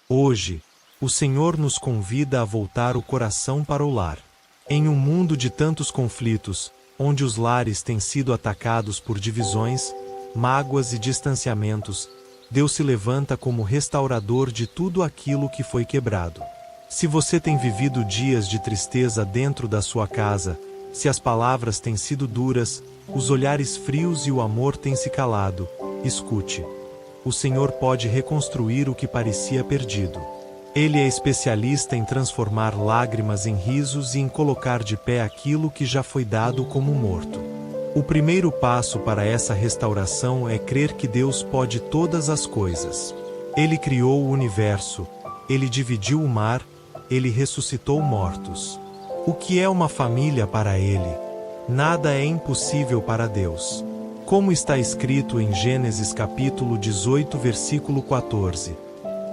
Hoje, o Senhor nos convida a voltar o coração para o lar. Em um mundo de tantos conflitos, onde os lares têm sido atacados por divisões, mágoas e distanciamentos, Deus se levanta como restaurador de tudo aquilo que foi quebrado. Se você tem vivido dias de tristeza dentro da sua casa, se as palavras têm sido duras, os olhares frios e o amor têm se calado, escute. O Senhor pode reconstruir o que parecia perdido. Ele é especialista em transformar lágrimas em risos e em colocar de pé aquilo que já foi dado como morto. O primeiro passo para essa restauração é crer que Deus pode todas as coisas. Ele criou o universo, Ele dividiu o mar, Ele ressuscitou mortos. O que é uma família para Ele? Nada é impossível para Deus. Como está escrito em Gênesis capítulo 18, versículo 14.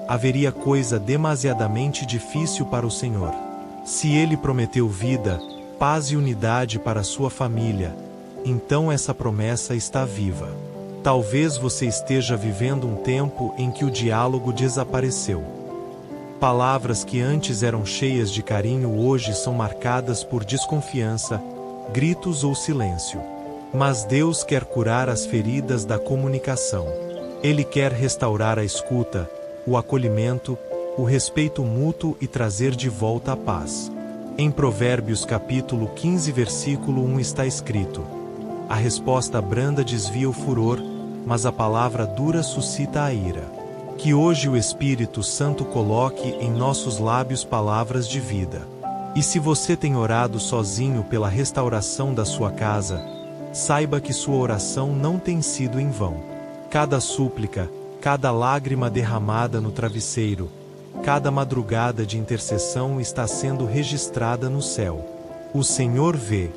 Haveria coisa demasiadamente difícil para o Senhor. Se Ele prometeu vida, paz e unidade para sua família, então essa promessa está viva. Talvez você esteja vivendo um tempo em que o diálogo desapareceu. Palavras que antes eram cheias de carinho hoje são marcadas por desconfiança, gritos ou silêncio. Mas Deus quer curar as feridas da comunicação. Ele quer restaurar a escuta, o acolhimento, o respeito mútuo e trazer de volta a paz. Em Provérbios capítulo 15, versículo 1 está escrito: a resposta branda desvia o furor, mas a palavra dura suscita a ira. Que hoje o Espírito Santo coloque em nossos lábios palavras de vida. E se você tem orado sozinho pela restauração da sua casa, saiba que sua oração não tem sido em vão. Cada súplica, cada lágrima derramada no travesseiro, cada madrugada de intercessão está sendo registrada no céu. O Senhor vê,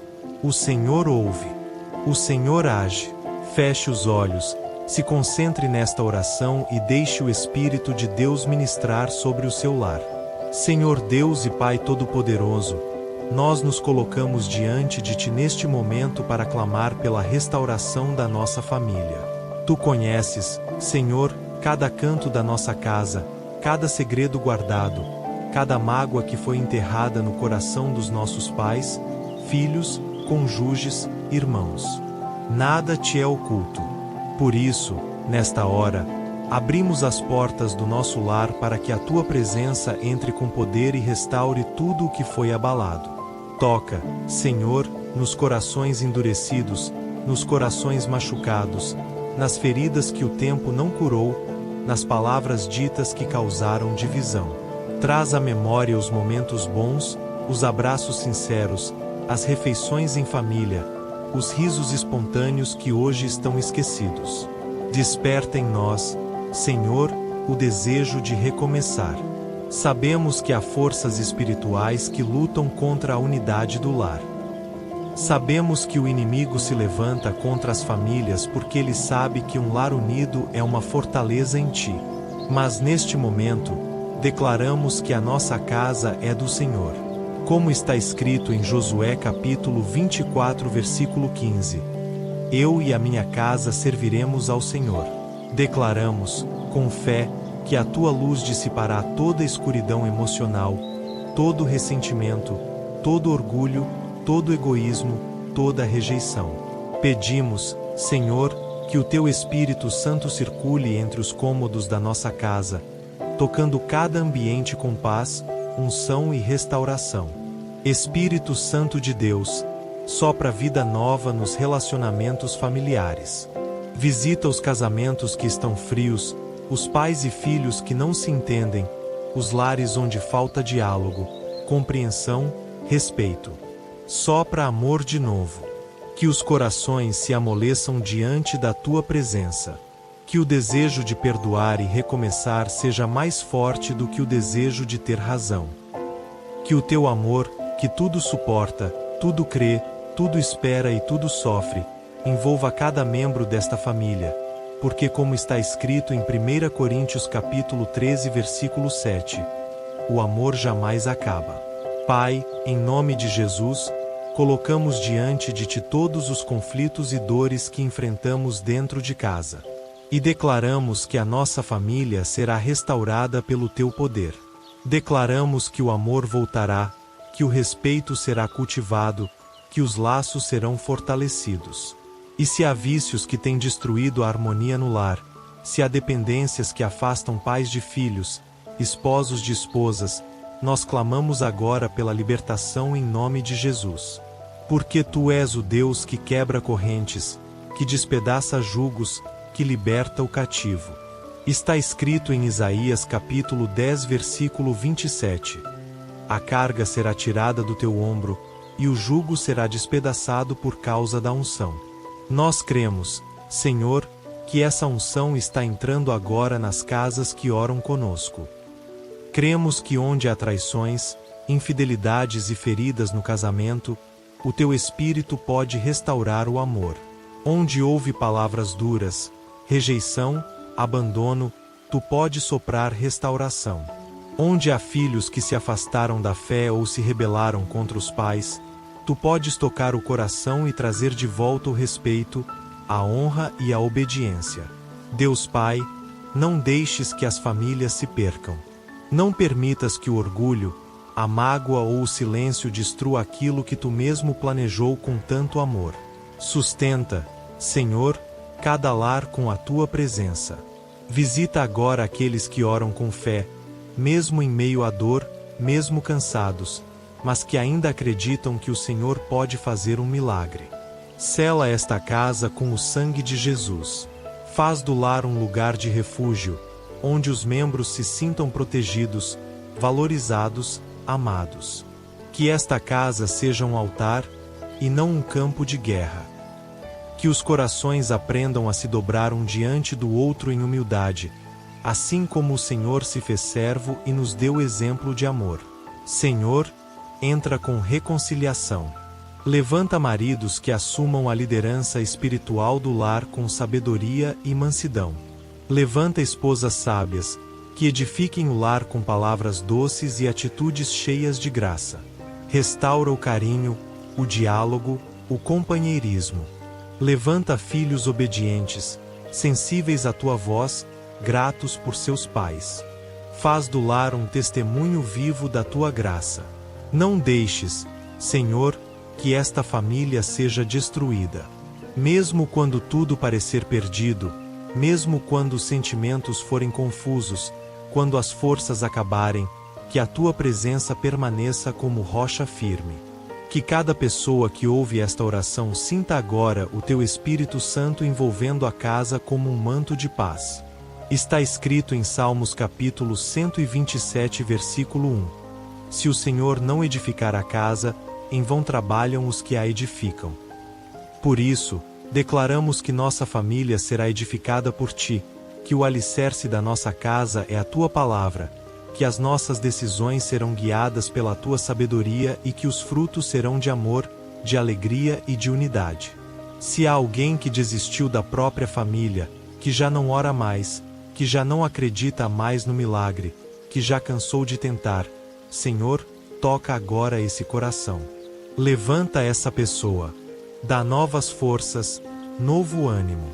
o Senhor ouve, o Senhor age. Feche os olhos, se concentre nesta oração e deixe o Espírito de Deus ministrar sobre o seu lar. Senhor Deus e Pai Todo-Poderoso, nós nos colocamos diante de Ti neste momento para clamar pela restauração da nossa família. Tu conheces, Senhor, cada canto da nossa casa, cada segredo guardado, cada mágoa que foi enterrada no coração dos nossos pais, filhos, cônjuges, irmãos. Nada te é oculto. Por isso, nesta hora, abrimos as portas do nosso lar para que a Tua presença entre com poder e restaure tudo o que foi abalado. Toca, Senhor, nos corações endurecidos, nos corações machucados, nas feridas que o tempo não curou, nas palavras ditas que causaram divisão. Traz à memória os momentos bons, os abraços sinceros, as refeições em família, os risos espontâneos que hoje estão esquecidos. Desperta em nós, Senhor, o desejo de recomeçar. Sabemos que há forças espirituais que lutam contra a unidade do lar. Sabemos que o inimigo se levanta contra as famílias porque ele sabe que um lar unido é uma fortaleza em Ti. Mas neste momento, declaramos que a nossa casa é do Senhor. Como está escrito em Josué capítulo 24, versículo 15. Eu e a minha casa serviremos ao Senhor. Declaramos, com fé, que a Tua luz dissipará toda escuridão emocional, todo ressentimento, todo orgulho, todo egoísmo, toda rejeição. Pedimos, Senhor, que o Teu Espírito Santo circule entre os cômodos da nossa casa, tocando cada ambiente com paz, unção e restauração. Espírito Santo de Deus, sopra vida nova nos relacionamentos familiares. Visita os casamentos que estão frios, os pais e filhos que não se entendem, os lares onde falta diálogo, compreensão, respeito. Sopra amor de novo. Que os corações se amoleçam diante da Tua presença. Que o desejo de perdoar e recomeçar seja mais forte do que o desejo de ter razão. Que o Teu amor, que tudo suporta, tudo crê, tudo espera e tudo sofre, envolva cada membro desta família, porque como está escrito em 1 Coríntios capítulo 13, versículo 7, o amor jamais acaba. Pai, em nome de Jesus, colocamos diante de Ti todos os conflitos e dores que enfrentamos dentro de casa. E declaramos que a nossa família será restaurada pelo teu poder. Declaramos que o amor voltará, que o respeito será cultivado, que os laços serão fortalecidos. E se há vícios que têm destruído a harmonia no lar, se há dependências que afastam pais de filhos, esposos de esposas, nós clamamos agora pela libertação em nome de Jesus. Porque tu és o Deus que quebra correntes, que despedaça jugos, que liberta o cativo. Está escrito em Isaías capítulo 10 versículo 27. A carga será tirada do teu ombro, e o jugo será despedaçado por causa da unção. Nós cremos, Senhor, que essa unção está entrando agora nas casas que oram conosco. Cremos que onde há traições, infidelidades e feridas no casamento, o teu Espírito pode restaurar o amor. Onde houve palavras duras, rejeição, abandono, tu podes soprar restauração. Onde há filhos que se afastaram da fé ou se rebelaram contra os pais, tu podes tocar o coração e trazer de volta o respeito, a honra e a obediência. Deus Pai, não deixes que as famílias se percam. Não permitas que o orgulho, a mágoa ou o silêncio destrua aquilo que tu mesmo planejou com tanto amor. Sustenta, Senhor, cada lar com a tua presença. Visita agora aqueles que oram com fé, mesmo em meio à dor, mesmo cansados, mas que ainda acreditam que o Senhor pode fazer um milagre. Sela esta casa com o sangue de Jesus. Faz do lar um lugar de refúgio, onde os membros se sintam protegidos, valorizados, amados. Que esta casa seja um altar, e não um campo de guerra. Que os corações aprendam a se dobrar um diante do outro em humildade, assim como o Senhor se fez servo e nos deu exemplo de amor. Senhor, entra com reconciliação. Levanta maridos que assumam a liderança espiritual do lar com sabedoria e mansidão. Levanta esposas sábias, que edifiquem o lar com palavras doces e atitudes cheias de graça. Restaura o carinho, o diálogo, o companheirismo. Levanta filhos obedientes, sensíveis à tua voz, gratos por seus pais. Faz do lar um testemunho vivo da tua graça. Não deixes, Senhor, que esta família seja destruída. Mesmo quando tudo parecer perdido, mesmo quando os sentimentos forem confusos, quando as forças acabarem, que a tua presença permaneça como rocha firme. Que cada pessoa que ouve esta oração sinta agora o teu Espírito Santo envolvendo a casa como um manto de paz. Está escrito em Salmos capítulo 127 versículo 1. Se o Senhor não edificar a casa, em vão trabalham os que a edificam. Por isso, declaramos que nossa família será edificada por ti, que o alicerce da nossa casa é a tua palavra, que as nossas decisões serão guiadas pela tua sabedoria e que os frutos serão de amor, de alegria e de unidade. Se há alguém que desistiu da própria família, que já não ora mais, que já não acredita mais no milagre, que já cansou de tentar, Senhor, toca agora esse coração. Levanta essa pessoa. Dá novas forças, novo ânimo.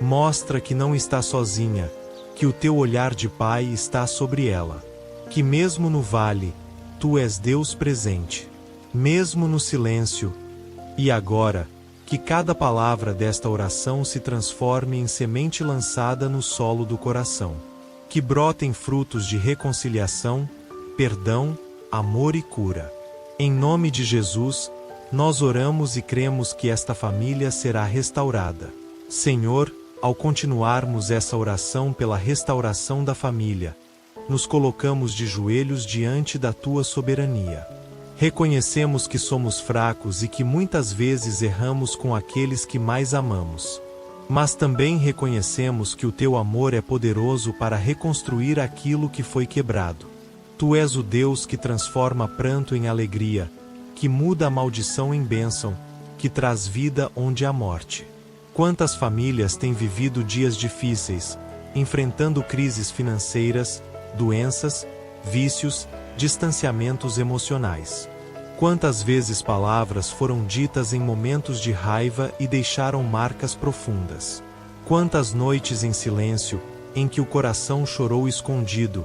Mostra que não está sozinha, que o teu olhar de Pai está sobre ela. Que mesmo no vale, tu és Deus presente. Mesmo no silêncio. E agora, que cada palavra desta oração se transforme em semente lançada no solo do coração. Que brotem frutos de reconciliação, perdão, amor e cura. Em nome de Jesus, nós oramos e cremos que esta família será restaurada. Senhor, ao continuarmos essa oração pela restauração da família, nos colocamos de joelhos diante da tua soberania. Reconhecemos que somos fracos e que muitas vezes erramos com aqueles que mais amamos. Mas também reconhecemos que o teu amor é poderoso para reconstruir aquilo que foi quebrado. Tu és o Deus que transforma pranto em alegria, que muda a maldição em bênção, que traz vida onde há morte. Quantas famílias têm vivido dias difíceis, enfrentando crises financeiras, doenças, vícios, distanciamentos emocionais. Quantas vezes palavras foram ditas em momentos de raiva e deixaram marcas profundas. Quantas noites em silêncio, em que o coração chorou escondido,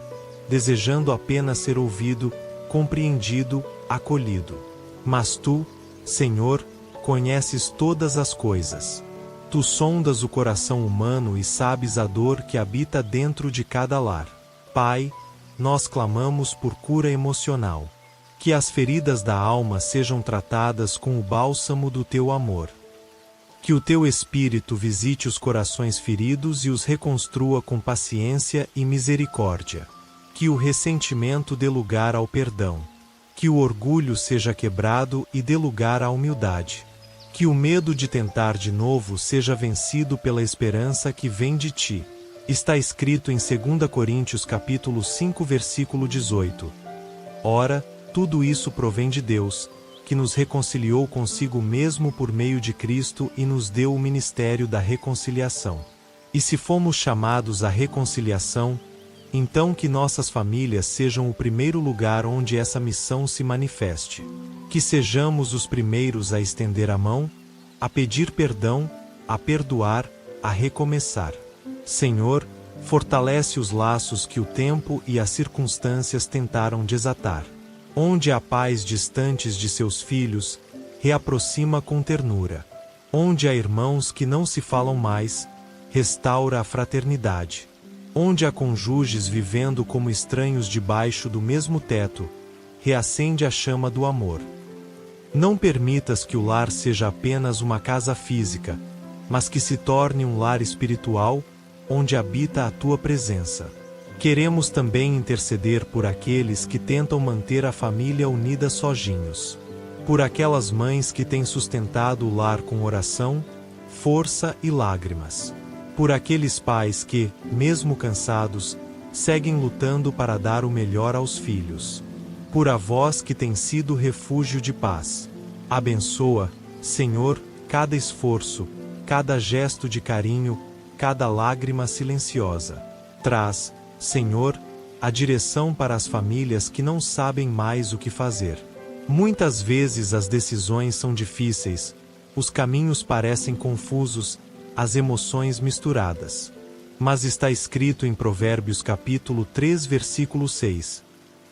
desejando apenas ser ouvido, compreendido, acolhido. Mas tu, Senhor, conheces todas as coisas. Tu sondas o coração humano e sabes a dor que habita dentro de cada lar. Pai, nós clamamos por cura emocional. Que as feridas da alma sejam tratadas com o bálsamo do teu amor. Que o teu Espírito visite os corações feridos e os reconstrua com paciência e misericórdia. Que o ressentimento dê lugar ao perdão. Que o orgulho seja quebrado e dê lugar à humildade. Que o medo de tentar de novo seja vencido pela esperança que vem de ti. Está escrito em 2 Coríntios capítulo 5 versículo 18. Ora, tudo isso provém de Deus, que nos reconciliou consigo mesmo por meio de Cristo e nos deu o ministério da reconciliação. E se fomos chamados à reconciliação, então que nossas famílias sejam o primeiro lugar onde essa missão se manifeste. Que sejamos os primeiros a estender a mão, a pedir perdão, a perdoar, a recomeçar. Senhor, fortalece os laços que o tempo e as circunstâncias tentaram desatar. Onde há pais distantes de seus filhos, reaproxima com ternura. Onde há irmãos que não se falam mais, restaura a fraternidade. Onde há cônjuges vivendo como estranhos debaixo do mesmo teto, reacende a chama do amor. Não permitas que o lar seja apenas uma casa física, mas que se torne um lar espiritual, onde habita a tua presença. Queremos também interceder por aqueles que tentam manter a família unida sozinhos. Por aquelas mães que têm sustentado o lar com oração, força e lágrimas. Por aqueles pais que, mesmo cansados, seguem lutando para dar o melhor aos filhos. Por avós que têm sido refúgio de paz. Abençoa, Senhor, cada esforço, cada gesto de carinho, cada lágrima silenciosa. Traz, Senhor, a direção para as famílias que não sabem mais o que fazer. Muitas vezes as decisões são difíceis, os caminhos parecem confusos, as emoções misturadas. Mas está escrito em Provérbios capítulo 3 versículo 6.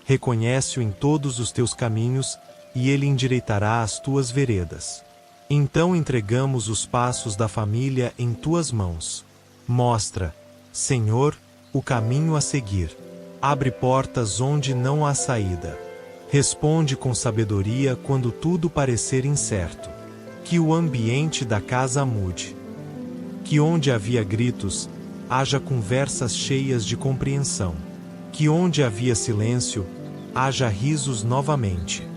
Reconhece-o em todos os teus caminhos, e ele endireitará as tuas veredas. Então entregamos os passos da família em tuas mãos. Mostra, Senhor, o caminho a seguir. Abre portas onde não há saída. Responde com sabedoria quando tudo parecer incerto. Que o ambiente da casa mude. Que onde havia gritos, haja conversas cheias de compreensão. Que onde havia silêncio, haja risos novamente.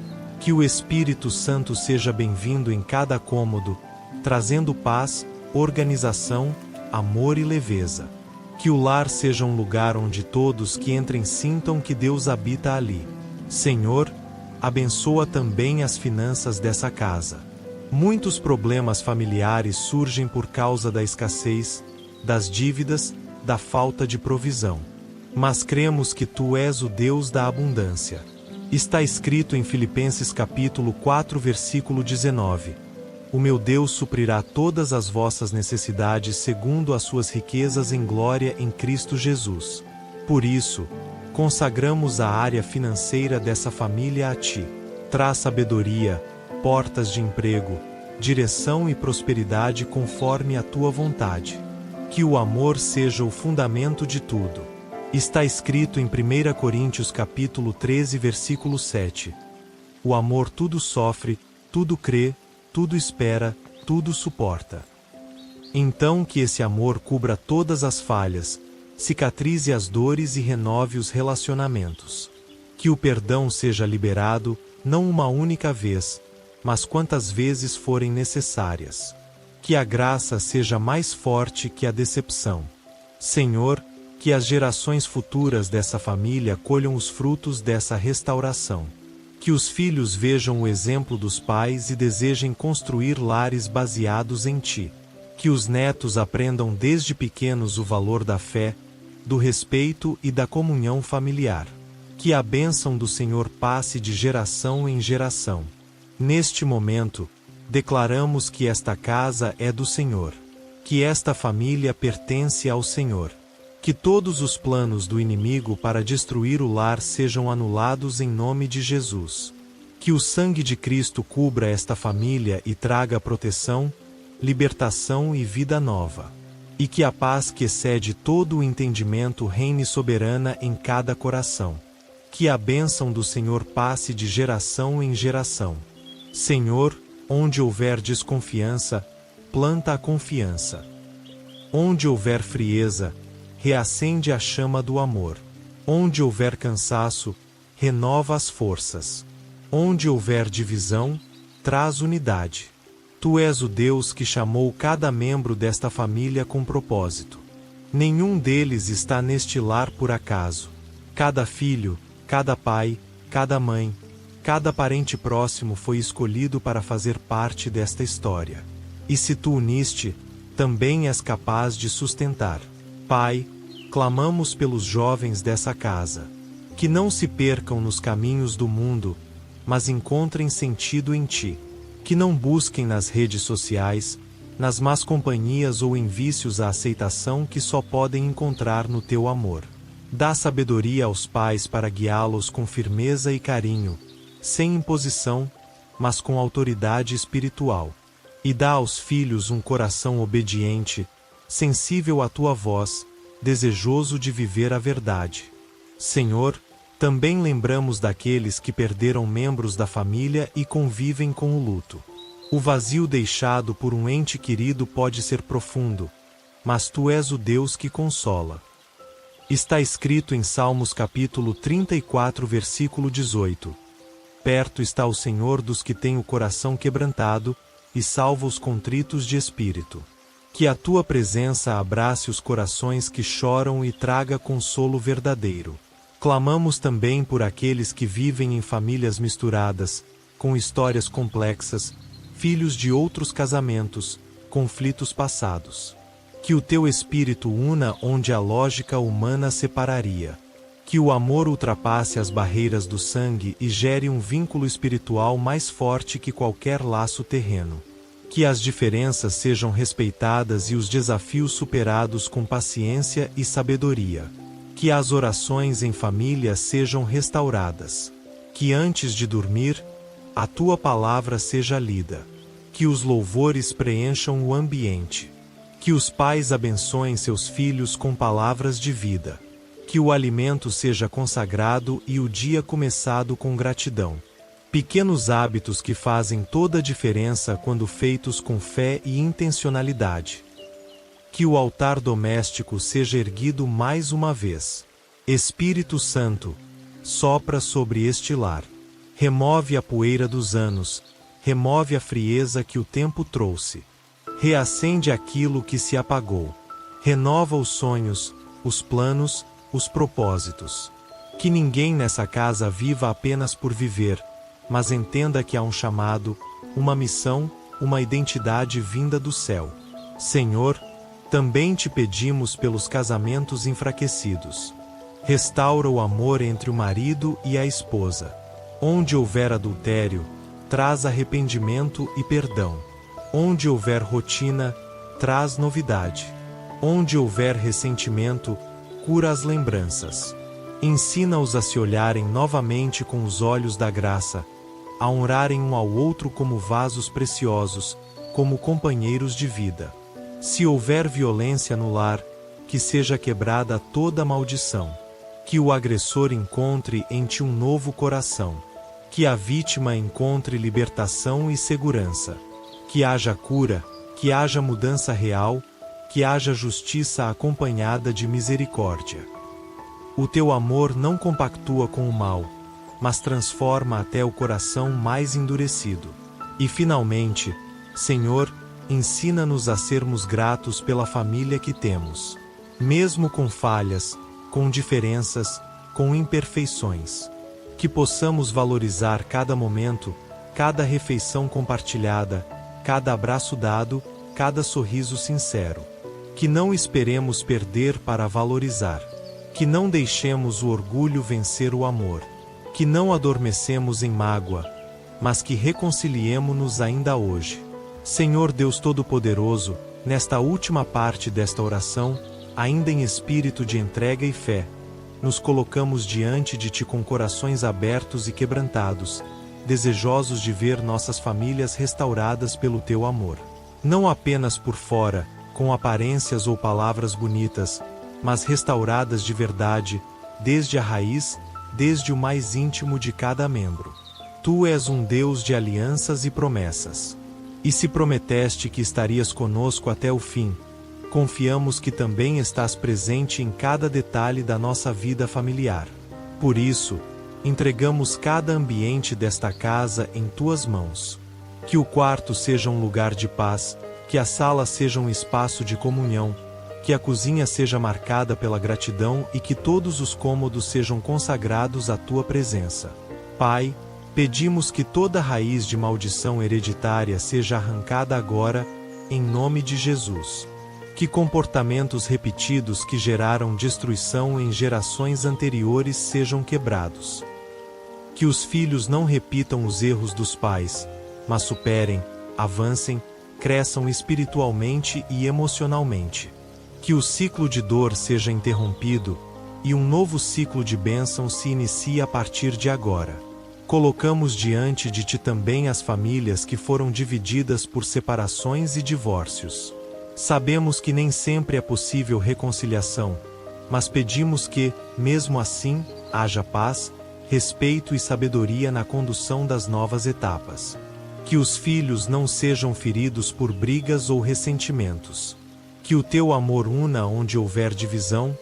Que o Espírito Santo seja bem-vindo em cada cômodo, trazendo paz, organização, amor e leveza. Que o lar seja um lugar onde todos que entrem sintam que Deus habita ali. Senhor, abençoa também as finanças dessa casa. Muitos problemas familiares surgem por causa da escassez, das dívidas, da falta de provisão. Mas cremos que Tu és o Deus da abundância. Está escrito em Filipenses capítulo 4 versículo 19. O meu Deus suprirá todas as vossas necessidades segundo as suas riquezas em glória em Cristo Jesus. Por isso, consagramos a área financeira dessa família a Ti. Traz sabedoria, portas de emprego, direção e prosperidade conforme a Tua vontade. Que o amor seja o fundamento de tudo. Está escrito em 1 Coríntios capítulo 13 versículo 7. O amor tudo sofre, tudo crê, tudo espera, tudo suporta. Então que esse amor cubra todas as falhas, cicatrize as dores e renove os relacionamentos. Que o perdão seja liberado, não uma única vez, mas quantas vezes forem necessárias. Que a graça seja mais forte que a decepção. Senhor, que as gerações futuras dessa família colham os frutos dessa restauração. Que os filhos vejam o exemplo dos pais e desejem construir lares baseados em Ti. Que os netos aprendam desde pequenos o valor da fé, do respeito e da comunhão familiar. Que a bênção do Senhor passe de geração em geração. Neste momento, declaramos que esta casa é do Senhor. que esta família pertence ao Senhor. Que todos os planos do inimigo para destruir o lar sejam anulados em nome de Jesus. Que o sangue de Cristo cubra esta família e traga proteção, libertação e vida nova. E que a paz que excede todo o entendimento reine soberana em cada coração. Que a bênção do Senhor passe de geração em geração. Senhor, onde houver desconfiança, planta a confiança. Onde houver frieza, reacende a chama do amor. Onde houver cansaço, renova as forças. Onde houver divisão, traz unidade. Tu és o Deus que chamou cada membro desta família com propósito. Nenhum deles está neste lar por acaso. Cada filho, cada pai, cada mãe, cada parente próximo foi escolhido para fazer parte desta história. E se tu uniste, também és capaz de sustentar. Pai, clamamos pelos jovens dessa casa. Que não se percam nos caminhos do mundo, mas encontrem sentido em Ti. Que não busquem nas redes sociais, nas más companhias ou em vícios a aceitação que só podem encontrar no Teu amor. Dá sabedoria aos pais para guiá-los com firmeza e carinho, sem imposição, mas com autoridade espiritual. E dá aos filhos um coração obediente, sensível à Tua voz, desejoso de viver a verdade. Senhor, também lembramos daqueles que perderam membros da família e convivem com o luto. O vazio deixado por um ente querido pode ser profundo, mas Tu és o Deus que consola. Está escrito em Salmos capítulo 34, versículo 18. Perto está o Senhor dos que têm o coração quebrantado, e salva os contritos de espírito. Que a Tua presença abrace os corações que choram e traga consolo verdadeiro. Clamamos também por aqueles que vivem em famílias misturadas, com histórias complexas, filhos de outros casamentos, conflitos passados. Que o Teu Espírito una onde a lógica humana separaria. Que o amor ultrapasse as barreiras do sangue e gere um vínculo espiritual mais forte que qualquer laço terreno. Que as diferenças sejam respeitadas e os desafios superados com paciência e sabedoria. Que as orações em família sejam restauradas. Que antes de dormir, a Tua palavra seja lida. Que os louvores preencham o ambiente. Que os pais abençoem seus filhos com palavras de vida. Que o alimento seja consagrado e o dia começado com gratidão. Pequenos hábitos que fazem toda a diferença quando feitos com fé e intencionalidade. Que o altar doméstico seja erguido mais uma vez. Espírito Santo, sopra sobre este lar. Remove a poeira dos anos, remove a frieza que o tempo trouxe. Reacende aquilo que se apagou. Renova os sonhos, os planos, os propósitos. Que ninguém nessa casa viva apenas por viver, mas entenda que há um chamado, uma missão, uma identidade vinda do céu. Senhor, também Te pedimos pelos casamentos enfraquecidos. Restaura o amor entre o marido e a esposa. Onde houver adultério, traz arrependimento e perdão. Onde houver rotina, traz novidade. Onde houver ressentimento, cura as lembranças. Ensina-os a se olharem novamente com os olhos da graça, a honrarem um ao outro como vasos preciosos, como companheiros de vida. Se houver violência no lar, que seja quebrada toda maldição. Que o agressor encontre em Ti um novo coração. Que a vítima encontre libertação e segurança. Que haja cura, que haja mudança real, que haja justiça acompanhada de misericórdia. O Teu amor não compactua com o mal, mas transforma até o coração mais endurecido. E finalmente, Senhor, ensina-nos a sermos gratos pela família que temos. Mesmo com falhas, com diferenças, com imperfeições. Que possamos valorizar cada momento, cada refeição compartilhada, cada abraço dado, cada sorriso sincero. Que não esperemos perder para valorizar. Que não deixemos o orgulho vencer o amor. Que não adormecemos em mágoa, mas que reconciliemo-nos ainda hoje. Senhor Deus Todo-Poderoso, nesta última parte desta oração, ainda em espírito de entrega e fé, nos colocamos diante de Ti com corações abertos e quebrantados, desejosos de ver nossas famílias restauradas pelo Teu amor. Não apenas por fora, com aparências ou palavras bonitas, mas restauradas de verdade, desde a raiz, desde o mais íntimo de cada membro. Tu és um Deus de alianças e promessas. E se prometeste que estarias conosco até o fim, confiamos que também estás presente em cada detalhe da nossa vida familiar. Por isso, entregamos cada ambiente desta casa em Tuas mãos. Que o quarto seja um lugar de paz, que a sala seja um espaço de comunhão, que a cozinha seja marcada pela gratidão e que todos os cômodos sejam consagrados à Tua presença. Pai, pedimos que toda raiz de maldição hereditária seja arrancada agora, em nome de Jesus. Que comportamentos repetidos que geraram destruição em gerações anteriores sejam quebrados. Que os filhos não repitam os erros dos pais, mas superem, avancem, cresçam espiritualmente e emocionalmente. Que o ciclo de dor seja interrompido, e um novo ciclo de bênção se inicie a partir de agora. Colocamos diante de Ti também as famílias que foram divididas por separações e divórcios. Sabemos que nem sempre é possível reconciliação, mas pedimos que, mesmo assim, haja paz, respeito e sabedoria na condução das novas etapas. Que os filhos não sejam feridos por brigas ou ressentimentos. Que o Teu amor una onde houver divisão,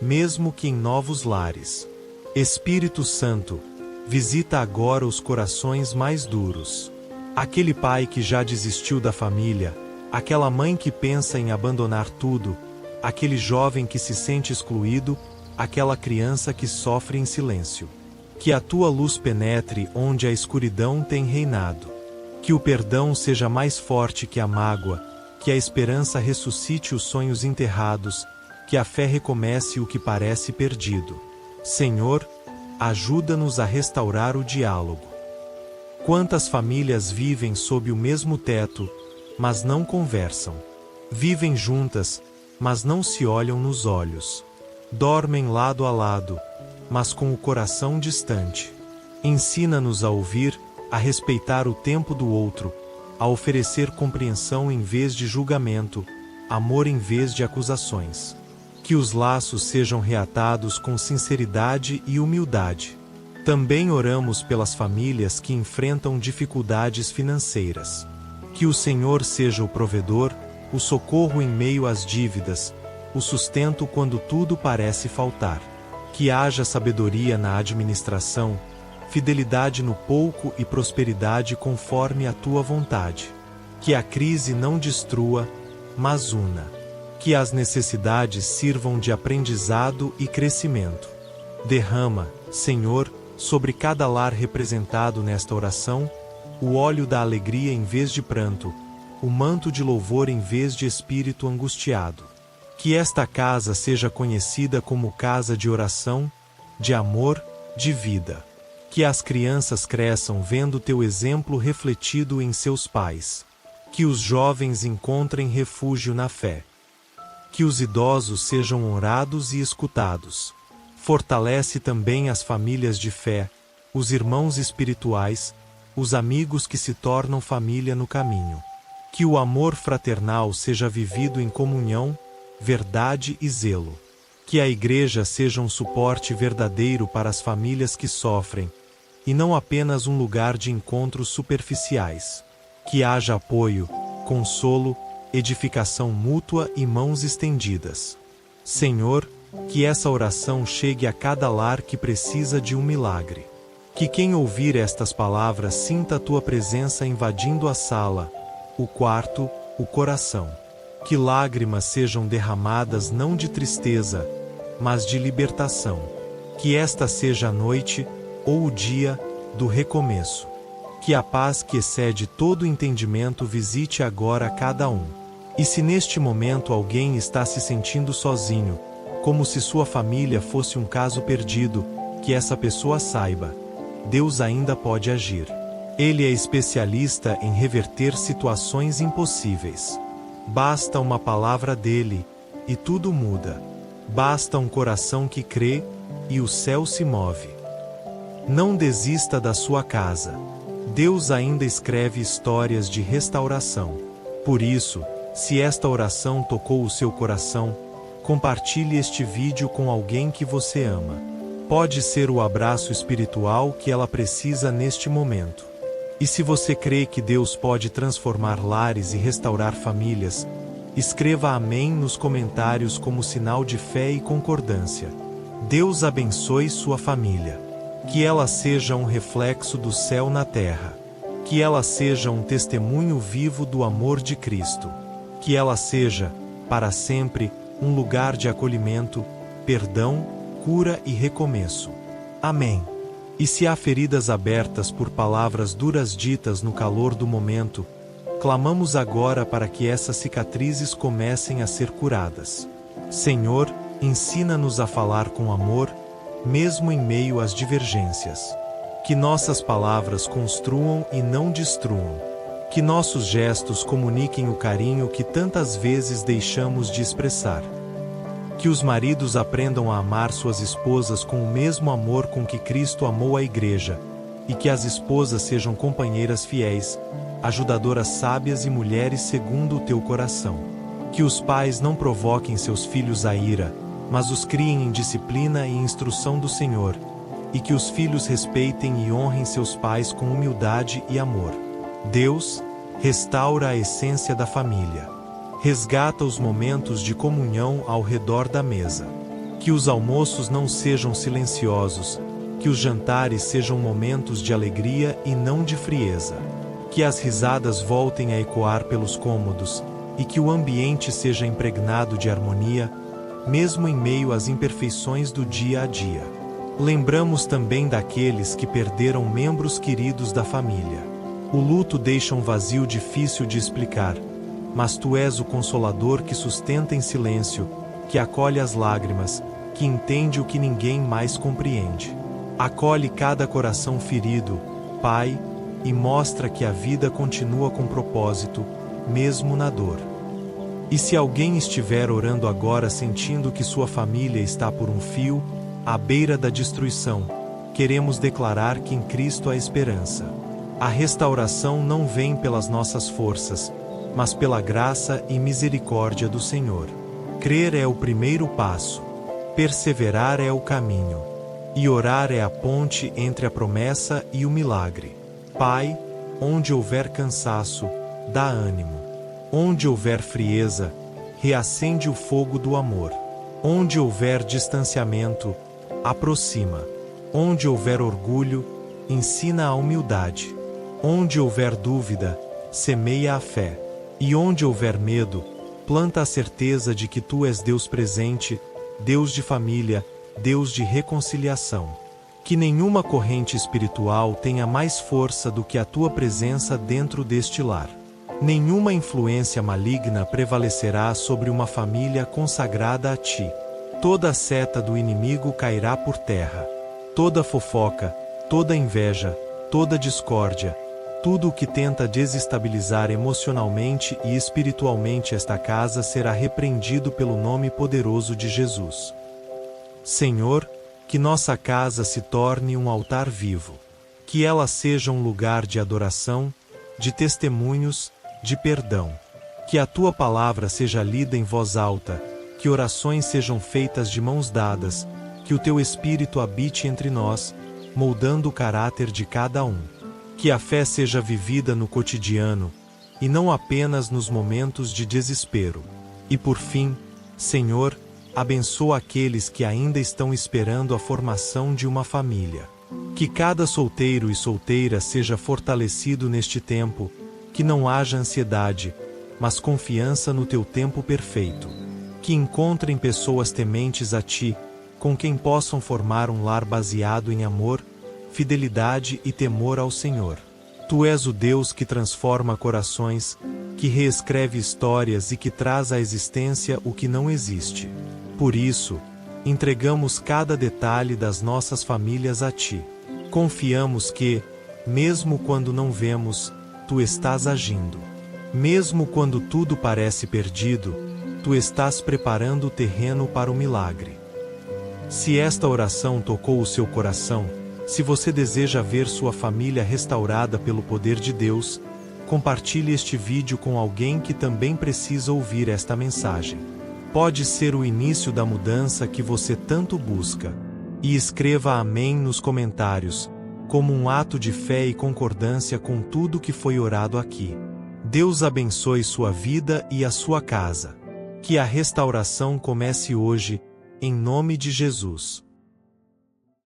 mesmo que em novos lares. Espírito Santo, visita agora os corações mais duros. Aquele pai que já desistiu da família, aquela mãe que pensa em abandonar tudo, aquele jovem que se sente excluído, aquela criança que sofre em silêncio. Que a Tua luz penetre onde a escuridão tem reinado. Que o perdão seja mais forte que a mágoa, que a esperança ressuscite os sonhos enterrados, que a fé recomece o que parece perdido. Senhor, ajuda-nos a restaurar o diálogo. Quantas famílias vivem sob o mesmo teto, mas não conversam. Vivem juntas, mas não se olham nos olhos. Dormem lado a lado, mas com o coração distante. Ensina-nos a ouvir, a respeitar o tempo do outro, a oferecer compreensão em vez de julgamento, amor em vez de acusações. Que os laços sejam reatados com sinceridade e humildade. Também oramos pelas famílias que enfrentam dificuldades financeiras. Que o Senhor seja o provedor, o socorro em meio às dívidas, o sustento quando tudo parece faltar. Que haja sabedoria na administração, fidelidade no pouco e prosperidade conforme a Tua vontade. Que a crise não destrua, mas una. Que as necessidades sirvam de aprendizado e crescimento. Derrama, Senhor, sobre cada lar representado nesta oração, o óleo da alegria em vez de pranto, o manto de louvor em vez de espírito angustiado. Que esta casa seja conhecida como casa de oração, de amor, de vida. Que as crianças cresçam vendo Teu exemplo refletido em seus pais. Que os jovens encontrem refúgio na fé. Que os idosos sejam honrados e escutados. Fortalece também as famílias de fé, os irmãos espirituais, os amigos que se tornam família no caminho. Que o amor fraternal seja vivido em comunhão, verdade e zelo. Que a igreja seja um suporte verdadeiro para as famílias que sofrem, e não apenas um lugar de encontros superficiais. Que haja apoio, consolo, edificação mútua e mãos estendidas. Senhor, que essa oração chegue a cada lar que precisa de um milagre. Que quem ouvir estas palavras sinta a Tua presença invadindo a sala, o quarto, o coração. Que lágrimas sejam derramadas não de tristeza, mas de libertação. Que esta seja a noite, ou o dia, do recomeço. Que a paz que excede todo entendimento visite agora a cada um. E se neste momento alguém está se sentindo sozinho, como se sua família fosse um caso perdido, que essa pessoa saiba: Deus ainda pode agir. Ele é especialista em reverter situações impossíveis. Basta uma palavra dele, e tudo muda. Basta um coração que crê, e o céu se move. Não desista da sua casa. Deus ainda escreve histórias de restauração. Por isso, se esta oração tocou o seu coração, compartilhe este vídeo com alguém que você ama. Pode ser o abraço espiritual que ela precisa neste momento. E se você crê que Deus pode transformar lares e restaurar famílias, escreva amém nos comentários como sinal de fé e concordância. Deus abençoe sua família. Que ela seja um reflexo do céu na terra. Que ela seja um testemunho vivo do amor de Cristo. Que ela seja, para sempre, um lugar de acolhimento, perdão, cura e recomeço. Amém. E se há feridas abertas por palavras duras ditas no calor do momento, clamamos agora para que essas cicatrizes comecem a ser curadas. Senhor, ensina-nos a falar com amor, mesmo em meio às divergências. Que nossas palavras construam e não destruam. Que nossos gestos comuniquem o carinho que tantas vezes deixamos de expressar. Que os maridos aprendam a amar suas esposas com o mesmo amor com que Cristo amou a igreja, e que as esposas sejam companheiras fiéis, ajudadoras sábias e mulheres segundo o teu coração. Que os pais não provoquem seus filhos à ira, mas os criem em disciplina e instrução do Senhor, e que os filhos respeitem e honrem seus pais com humildade e amor. Deus, restaura a essência da família. Resgata os momentos de comunhão ao redor da mesa. Que os almoços não sejam silenciosos, que os jantares sejam momentos de alegria e não de frieza. Que as risadas voltem a ecoar pelos cômodos, e que o ambiente seja impregnado de harmonia, mesmo em meio às imperfeições do dia a dia. Lembramos também daqueles que perderam membros queridos da família. O luto deixa um vazio difícil de explicar, mas tu és o consolador que sustenta em silêncio, que acolhe as lágrimas, que entende o que ninguém mais compreende. Acolhe cada coração ferido, Pai, e mostra que a vida continua com propósito, mesmo na dor. E se alguém estiver orando agora sentindo que sua família está por um fio, à beira da destruição, queremos declarar que em Cristo há esperança. A restauração não vem pelas nossas forças, mas pela graça e misericórdia do Senhor. Crer é o primeiro passo, perseverar é o caminho, e orar é a ponte entre a promessa e o milagre. Pai, onde houver cansaço, dá ânimo. Onde houver frieza, reacende o fogo do amor. Onde houver distanciamento, aproxima. Onde houver orgulho, ensina a humildade. Onde houver dúvida, semeia a fé. E onde houver medo, planta a certeza de que tu és Deus presente, Deus de família, Deus de reconciliação. Que nenhuma corrente espiritual tenha mais força do que a tua presença dentro deste lar. Nenhuma influência maligna prevalecerá sobre uma família consagrada a ti. Toda seta do inimigo cairá por terra. Toda fofoca, toda inveja, toda discórdia, tudo o que tenta desestabilizar emocionalmente e espiritualmente esta casa será repreendido pelo nome poderoso de Jesus. Senhor, que nossa casa se torne um altar vivo. Que ela seja um lugar de adoração, de testemunhos, de perdão. Que a tua palavra seja lida em voz alta, que orações sejam feitas de mãos dadas, que o teu Espírito habite entre nós, moldando o caráter de cada um. Que a fé seja vivida no cotidiano, e não apenas nos momentos de desespero. E por fim, Senhor, abençoa aqueles que ainda estão esperando a formação de uma família. Que cada solteiro e solteira seja fortalecido neste tempo, que não haja ansiedade, mas confiança no teu tempo perfeito. Que encontrem pessoas tementes a ti, com quem possam formar um lar baseado em amor, fidelidade e temor ao Senhor. Tu és o Deus que transforma corações, que reescreve histórias e que traz à existência o que não existe. Por isso, entregamos cada detalhe das nossas famílias a ti. Confiamos que, mesmo quando não vemos, tu estás agindo. Mesmo quando tudo parece perdido, tu estás preparando o terreno para o milagre. Se esta oração tocou o seu coração, se você deseja ver sua família restaurada pelo poder de Deus, compartilhe este vídeo com alguém que também precisa ouvir esta mensagem. Pode ser o início da mudança que você tanto busca. E escreva amém nos comentários, como um ato de fé e concordância com tudo que foi orado aqui. Deus abençoe sua vida e a sua casa. Que a restauração comece hoje, em nome de Jesus.